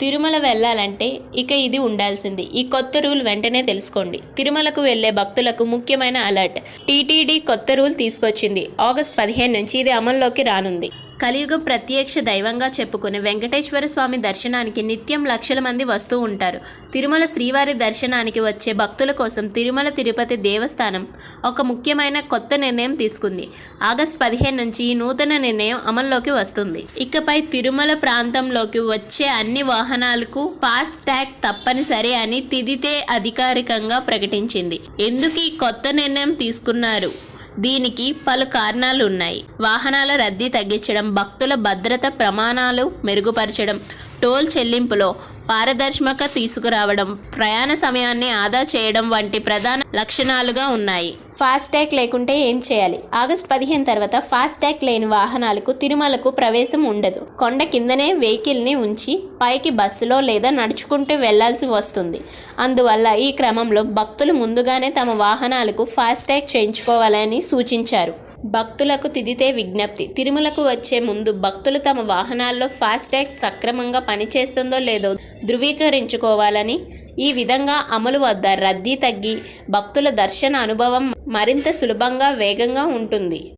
తిరుమల వెళ్ళాలంటే ఇక ఇది ఉండాల్సింది. ఈ కొత్త రూల్ వెంటనే తెలుసుకోండి. తిరుమలకు వెళ్లే భక్తులకు ముఖ్యమైన అలర్ట్. టీటీడీ కొత్త రూల్ తీసుకొచ్చింది. ఆగస్టు 15 నుంచి ఇది అమల్లోకి రానుంది. కలియుగ ప్రత్యక్ష దైవంగా చెప్పుకునే వెంకటేశ్వర స్వామి దర్శనానికి నిత్యం లక్షల మంది వస్తూ ఉంటారు. తిరుమల శ్రీవారి దర్శనానికి వచ్చే భక్తుల కోసం తిరుమల తిరుపతి దేవస్థానం ఒక ముఖ్యమైన కొత్త నిర్ణయం తీసుకుంది. ఆగస్టు 15 నుంచి ఈ నూతన నిర్ణయం అమల్లోకి వస్తుంది. ఇకపై తిరుమల ప్రాంతంలోకి వచ్చే అన్ని వాహనాలకు ఫాస్ట్ ట్యాగ్ తప్పనిసరి అని తిదితే అధికారికంగా ప్రకటించింది. ఎందుకు ఈ కొత్త నిర్ణయం తీసుకున్నారు? దీనికి పలు కారణాలు ఉన్నాయి. వాహనాల రద్దీ తగ్గించడం, భక్తుల భద్రత ప్రమాణాలు మెరుగుపరచడం, టోల్ చెల్లింపులో పారదర్శకత తీసుకురావడం, ప్రయాణ సమయాన్ని ఆదా చేయడం వంటి ప్రధాన లక్షణాలుగా ఉన్నాయి. ఫాస్టాగ్ లేకుంటే ఏం చేయాలి? ఆగస్టు 15 తర్వాత ఫాస్టాగ్ లేని వాహనాలకు తిరుమలకు ప్రవేశం ఉండదు. కొండ కిందనే వెహికల్ని ఉంచి పైకి బస్సులో లేదా నడుచుకుంటూ వెళ్లాల్సి వస్తుంది. అందువల్ల ఈ క్రమంలో భక్తులు ముందుగానే తమ వాహనాలకు ఫాస్టాగ్ చేయించుకోవాలని సూచించారు. భక్తులకు తిదితే విజ్ఞప్తి. తిరుమలకు వచ్చే ముందు భక్తులు తమ వాహనాల్లో ఫాస్టాగ్ సక్రమంగా పనిచేస్తుందో లేదో ధృవీకరించుకోవాలని. ఈ విధంగా అమలు వద్ద రద్దీ తగ్గి భక్తుల దర్శన అనుభవం మరింత సులభంగా వేగంగా ఉంటుంది.